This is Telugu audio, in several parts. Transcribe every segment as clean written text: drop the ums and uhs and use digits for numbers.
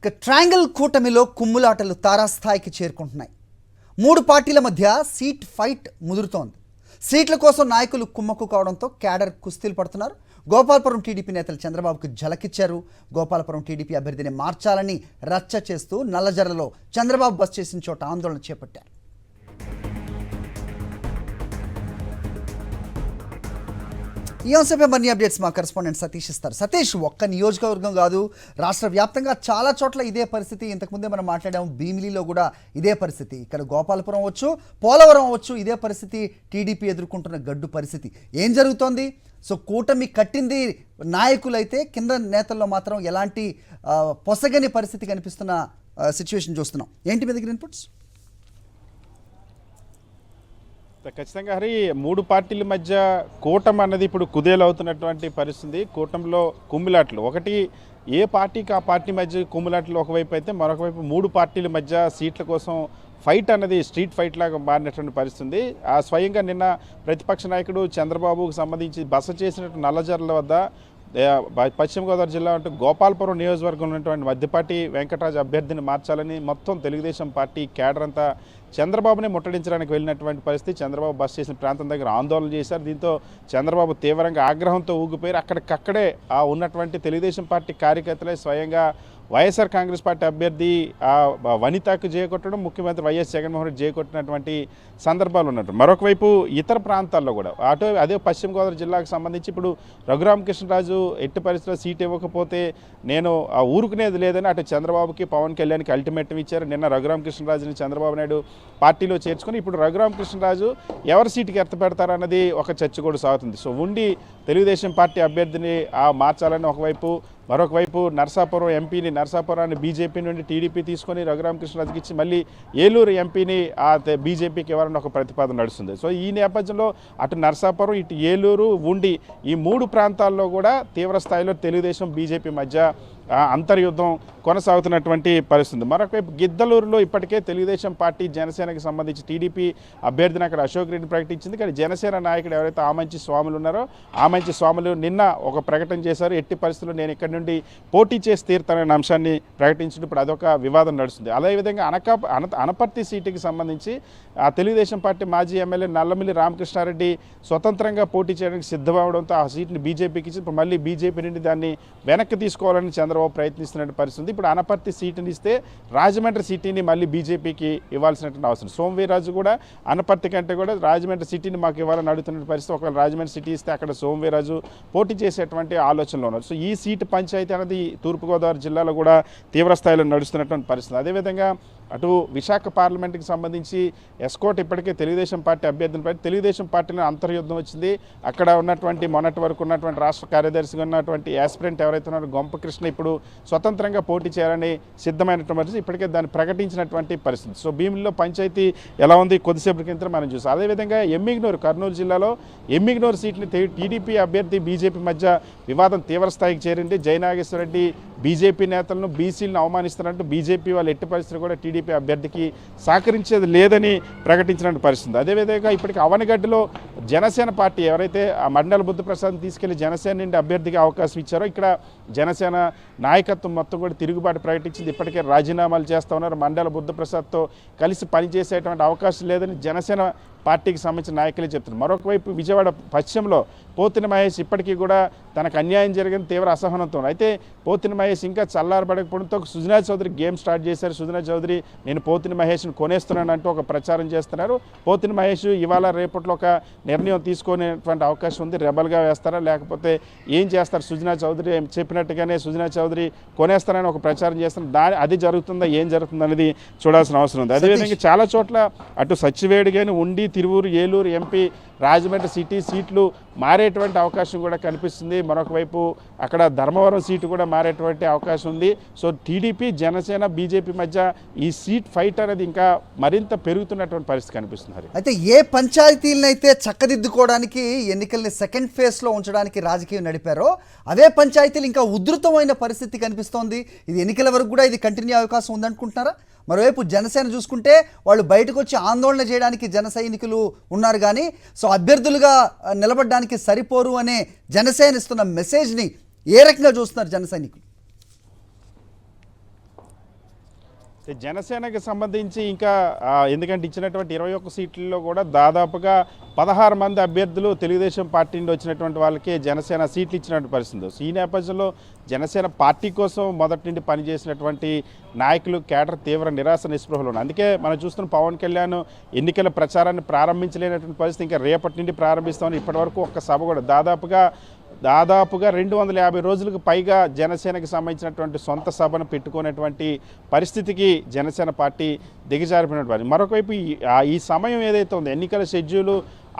ఇక ట్రయాంగిల్ కూటమిలో కుమ్ములాటలు తారాస్థాయికి చేరుకుంటున్నాయి. 3 పార్టీల మధ్య సీట్ ఫైట్ ముదురుతోంది. సీట్ల కోసం నాయకులు కుమ్మక్కు కావడంతో క్యాడర్ కుస్తీలు పడుతున్నారు. గోపాలపురం టీడీపీ నేతలు చంద్రబాబుకు జలకిచ్చారు. గోపాలపురం టీడీపీ అభ్యర్థిని మార్చాలని రచ్చ చేస్తూ నల్లజర్లలో చంద్రబాబు బస్ చేసిన చోట ఆందోళన చేపట్టారు. ఈ అంశంపై మరిన్ని అప్డేట్స్ మా కరెస్పాండెంట్ సతీష్ ఇస్తారు. సతీష్, ఒక్క నియోజకవర్గం కాదు, రాష్ట్ర వ్యాప్తంగా చాలా చోట్ల ఇదే పరిస్థితి. ఇంతకుముందే మనం మాట్లాడాము, భీమిలిలో కూడా ఇదే పరిస్థితి. ఇక్కడ గోపాలపురం అవ్వచ్చు, పోలవరం అవ్వచ్చు, ఇదే పరిస్థితి టీడీపీ ఎదుర్కొంటున్న గడ్డు పరిస్థితి. ఏం జరుగుతోంది? సో కూటమి కట్టింది నాయకులైతే కింద నేతల్లో మాత్రం ఎలాంటి పొసగని పరిస్థితి కనిపిస్తున్న సిచ్యువేషన్ చూస్తున్నాం. ఏంటి మీ దగ్గర ఇన్పుట్స్? ఖచ్చితంగా హరి, 3 పార్టీల మధ్య కూటమి అన్నది ఇప్పుడు కుదేలవుతున్నటువంటి పరిస్థితి. కూటమిలో కుమ్మిలాట్లు, ఒకటి ఏ పార్టీకి ఆ పార్టీ మధ్య కుమ్మిలాట్లు ఒకవైపు అయితే, మరొక వైపు 3 పార్టీల మధ్య సీట్ల కోసం ఫైట్ అన్నది స్ట్రీట్ ఫైట్ లాగా మారినటువంటి పరిస్థితి. ఆ స్వయంగా నిన్న ప్రతిపక్ష నాయకుడు చంద్రబాబుకు సంబంధించి బస చేసినట్టు నల్లజర్ల వద్ద పశ్చిమ గోదావరి జిల్లా అంటే గోపాలపురం నియోజకవర్గంలో ఉన్నటువంటి మద్దిపాటి వెంకటరాజు అభ్యర్థిని మార్చాలని మొత్తం తెలుగుదేశం పార్టీ కేడర్ అంతా చంద్రబాబుని ముట్టడించడానికి వెళ్ళినటువంటి పరిస్థితి. చంద్రబాబు బస్ చేసిన ప్రాంతం దగ్గర ఆందోళన చేశారు. దీంతో చంద్రబాబు తీవ్రంగా ఆగ్రహంతో ఊగిపోయారు. అక్కడికక్కడే ఉన్నటువంటి తెలుగుదేశం పార్టీ కార్యకర్తలే స్వయంగా వైఎస్ఆర్ కాంగ్రెస్ పార్టీ అభ్యర్థి వనితకు జయకొట్టడం, ముఖ్యమంత్రి వైఎస్ జగన్మోహన్ రెడ్డి జయకొట్టినటువంటి సందర్భాలు ఉన్నట్టు. మరొక వైపు ఇతర ప్రాంతాల్లో కూడా అదే పశ్చిమ గోదావరి జిల్లాకు సంబంధించి ఇప్పుడు రఘురామకృష్ణరాజు ఎట్టి పరిస్థితిలో సీట్ ఇవ్వకపోతే నేను ఊరుకునేది లేదని అటు చంద్రబాబుకి పవన్ కళ్యాణ్కి అల్టిమేటం ఇచ్చారు. నిన్న రఘురామకృష్ణరాజుని చంద్రబాబు నాయుడు పార్టీలో చేర్చుకొని ఇప్పుడు రఘురామకృష్ణరాజు ఎవరి సీటుకి ఎత్త పెడతారన్నది ఒక చర్చ కూడా సాగుతుంది. సో ఉండి తెలుగుదేశం పార్టీ అభ్యర్థిని మార్చాలని ఒకవైపు, మరొక వైపు నరసాపురం ఎంపీని, నరసాపురాన్ని బీజేపీ నుండి టీడీపీ తీసుకొని రఘురామకృష్ణరాజుకి ఇచ్చి మళ్ళీ ఏలూరు ఎంపీని బీజేపీకి ఇవ్వాలని ఒక ప్రతిపాదన నడుస్తుంది. సో ఈ నేపథ్యంలో అటు నరసాపురం, ఇటు ఏలూరు, ఉండి ఈ 3 ప్రాంతాల్లో కూడా తీవ్ర స్థాయిలో తెలుగుదేశం బీజేపీ మధ్య అంతర్యుద్ధం కొనసాగుతున్నటువంటి పరిస్థితి. మరొకవైపు గిద్దలూరులో ఇప్పటికే తెలుగుదేశం పార్టీ జనసేనకి సంబంధించి టీడీపీ అభ్యర్థిని అక్కడ అశోక్ రెడ్డిని ప్రకటించింది. కానీ జనసేన నాయకుడు ఎవరైతే ఆమంచి స్వాములు ఉన్నారో ఆమంచి స్వాములు నిన్న ఒక ప్రకటన చేశారు. ఎట్టి పరిస్థితుల్లో నేను ఇక్కడి నుండి పోటీ చేసి తీరుతాననే అంశాన్ని ప్రకటించిన ఇప్పుడు అదొక వివాదం నడుస్తుంది. అదేవిధంగా అనపర్తి సీటుకి సంబంధించి ఆ తెలుగుదేశం పార్టీ మాజీ ఎమ్మెల్యే నల్లమిల్లి రామకృష్ణారెడ్డి స్వతంత్రంగా పోటీ చేయడానికి సిద్ధమవడంతో ఆ సీట్ని బీజేపీకి ఇచ్చి ఇప్పుడు మళ్ళీ బీజేపీ నుండి దాన్ని వెనక్కి తీసుకోవాలని చంద్రబాబు ప్రయత్నిస్తున్న పరిస్థితి. ఇప్పుడు అనపర్తి సీటుని ఇస్తే రాజమండ్రి సిటీని మళ్ళీ బీజేపీకి ఇవ్వాల్సినటువంటి అవసరం. సోమవీరాజు కూడా అనపర్తి కంటే కూడా రాజమండ్రి సిటీని మాకు ఇవ్వాలని అడుగుతున్న పరిస్థితి. ఒకవేళ రాజమండ్రి సిటీ ఇస్తే అక్కడ సోమవీరాజు పోటీ చేసేటువంటి ఆలోచనలో ఉన్నారు. సో ఈ సీటు పంచాయతీ అనేది తూర్పుగోదావరి జిల్లాలో కూడా తీవ్ర స్థాయిలో నడుస్తున్నటువంటి పరిస్థితి. అదేవిధంగా అటు విశాఖ పార్లమెంట్కి సంబంధించి ఎస్కోట్ ఇప్పటికే తెలుగుదేశం పార్టీ అభ్యర్థులపై తెలుగుదేశం పార్టీలో అంతర్యుద్ధం వచ్చింది. అక్కడ ఉన్నటువంటి మొన్నటి వరకు ఉన్నటువంటి రాష్ట్ర కార్యదర్శిగా ఉన్నటువంటి యాస్పిరెంట్ ఎవరైతే ఉన్నారో గొంపకృష్ణ ఇప్పుడు స్వతంత్రంగా పోటీ చేయాలని సిద్ధమైనటువంటి పరిస్థితి. ఇప్పటికే దాన్ని ప్రకటించినటువంటి పరిస్థితి. సో భీమిలిలో పంచాయతీ ఎలా ఉంది కొద్దిసేపటి కింద మనం చూసాం. అదేవిధంగా ఎమ్మిగనూరు, కర్నూలు జిల్లాలో ఎమ్మిగనూరు సీట్ని టీడీపీ అభ్యర్థి బీజేపీ మధ్య వివాదం తీవ్ర స్థాయికి చేరింది. జయనాగేశ్వరరెడ్డి బీజేపీ నేతలను, బీసీలను అవమానిస్తున్నట్టు బీజేపీ వాళ్ళు ఎట్టి పరిస్థితులు కూడా టీడీపీ అభ్యర్థికి సహకరించేది లేదని ప్రకటించినట్టు పరిస్థితి. అదేవిధంగా ఇప్పటికీ అవనగడ్డలో జనసేన పార్టీ ఎవరైతే ఆ మండల బుద్ధప్రసాద్ తీసుకెళ్లి జనసేన నుండి అభ్యర్థికి అవకాశం ఇచ్చారో ఇక్కడ జనసేన నాయకత్వం మొత్తం కూడా తిరుగుబాటు ప్రకటించింది. ఇప్పటికే రాజీనామాలు చేస్తూ ఉన్నారు. మండల బుద్ధప్రసాద్తో కలిసి పనిచేసేటువంటి అవకాశం లేదని జనసేన పార్టీకి సంబంధించిన నాయకులే చెప్తున్నారు. మరొక వైపు విజయవాడ పశ్చిమలో పోతిన మహేష్ ఇప్పటికీ కూడా తనకు అన్యాయం జరిగిన తీవ్ర అసహనంతో అయితే పోతిన మహేష్ ఇంకా చల్లారబడకపోవడంతో సుజనా చౌదరి గేమ్ స్టార్ట్ చేశారు. సుజనా చౌదరి నేను పోతిన మహేష్ను కొనేస్తున్నాను అంటూ ఒక ప్రచారం చేస్తున్నారు. పోతిన మహేష్ ఇవాళ రేపట్లో ఒక నిర్ణయం తీసుకునేటువంటి అవకాశం ఉంది. రెబల్గా వేస్తారా లేకపోతే ఏం చేస్తారు? సుజనా చౌదరి చెప్పినట్టుగానే సుజనా చౌదరి కొనేస్తారని ఒక ప్రచారం చేస్తున్నారు. అది జరుగుతుందా, ఏం జరుగుతుంది అనేది చూడాల్సిన అవసరం ఉంది. అదేవిధంగా చాలా చోట్ల అటు సచ్చివేడి కానీ ఉండి, తిరువూరు, ఏలూరు ఎంపీ, రాజమండ్రి సిటీ సీట్లు మారేటువంటి అవకాశం కూడా కనిపిస్తుంది. మరొక వైపు అక్కడ ధర్మవరం సీటు కూడా మారేటువంటి అవకాశం ఉంది. సో టీడీపీ, జనసేన, బీజేపీ మధ్య ఈ సీట్ ఫైట్ అనేది ఇంకా మరింత పెరుగుతున్నటువంటి పరిస్థితి కనిపిస్తుంది. అయితే ఏ పంచాయతీలనైతే చక్కదిద్దుకోవడానికి ఎన్నికల్ని సెకండ్ ఫేజ్లో ఉంచడానికి రాజకీయం నడిపారో అదే పంచాయతీలు ఇంకా ఉధృతమైన పరిస్థితి కనిపిస్తోంది. ఇది ఎన్నికల వరకు కూడా ఇది కంటిన్యూ అవకాశం ఉందనుకుంటున్నారా? మరోవైపు జనసేన చూసుకుంటే వాళ్ళు బయటకు వచ్చి ఆందోళన చేయడానికి జన సైనికులు ఉన్నారు, కానీ సో అభ్యర్థులుగా నిలబడడానికి సరిపోరు అనే జనసేన ఇస్తున్న మెసేజ్ని ఏ రకంగా చూస్తున్నారు జన సైనికులు? జనసేనకి సంబంధించి ఇంకా ఎందుకంటే ఇచ్చినటువంటి 21 సీట్లలో కూడా దాదాపుగా 16 మంది అభ్యర్థులు తెలుగుదేశం పార్టీ నుండి వచ్చినటువంటి వాళ్ళకి జనసేన సీట్లు ఇచ్చినటువంటి పరిస్థితి. ఈ నేపథ్యంలో జనసేన పార్టీ కోసం మొదటి నుండి పనిచేసినటువంటి నాయకులు కేడర్ తీవ్ర నిరాశ నిస్పృహలు ఉన్నాయి. అందుకే మనం చూస్తున్న పవన్ కళ్యాణ్ ఎన్నికల ప్రచారాన్ని ప్రారంభించలేనటువంటి పరిస్థితి. ఇంకా రేపటి నుండి ప్రారంభిస్తామని ఇప్పటివరకు ఒక్క సభ కూడా దాదాపుగా 250 రోజులకు పైగా జనసేనకి సంబంధించినటువంటి సొంత సభను పెట్టుకునేటువంటి పరిస్థితికి జనసేన పార్టీ దిగజారిపోయినటువంటి. మరొక వైపు ఈ సమయం ఏదైతే ఉందో ఎన్నికల షెడ్యూలు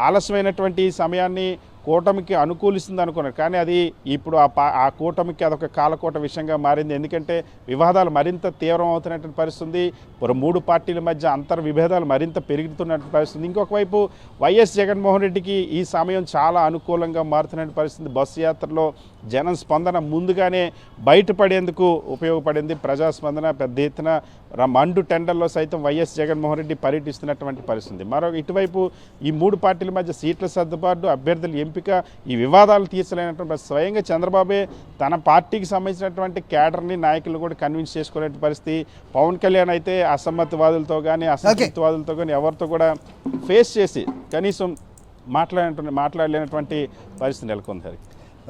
ఆలస్యమైనటువంటి సమయాన్ని కూటమికి అనుకూలిస్తుంది అనుకున్నారు. కానీ అది ఇప్పుడు ఆ కూటమికి అదొక కాలకోట విషయంగా మారింది. ఎందుకంటే వివాదాలు మరింత తీవ్రం అవుతున్నటువంటి పరిస్థితి. మూడు పార్టీల మధ్య విభేదాలు మరింత పెరుగుతున్నటువంటి పరిస్థితి. ఇంకొక వైపు వైఎస్ జగన్మోహన్ రెడ్డికి ఈ సమయం చాలా అనుకూలంగా మారుతున్న పరిస్థితి. బస్సు యాత్రలో జనం స్పందన ముందుగానే బయటపడేందుకు ఉపయోగపడింది. ప్రజాస్పందన పెద్ద ఎత్తున మండు టెండర్లో సైతం వైఎస్ జగన్మోహన్ రెడ్డి పర్యటిస్తున్నటువంటి పరిస్థితి. ఇటువైపు ఈ మూడు పార్టీల మధ్య సీట్ల సర్దుబాటు, అభ్యర్థుల ఎంపిక, ఈ వివాదాలు తీర్చలేనటువంటి స్వయంగా చంద్రబాబే తన పార్టీకి సంబంధించినటువంటి కేడర్ని నాయకులు కూడా కన్విన్స్ చేసుకునే పరిస్థితి. పవన్ కళ్యాణ్ అయితే అసమ్మతివాదులతో కానీ అసంతృప్తివాదులతో కానీ ఎవరితో కూడా ఫేస్ చేసి కనీసం మాట్లాడలేనటువంటి పరిస్థితి నెలకొంది.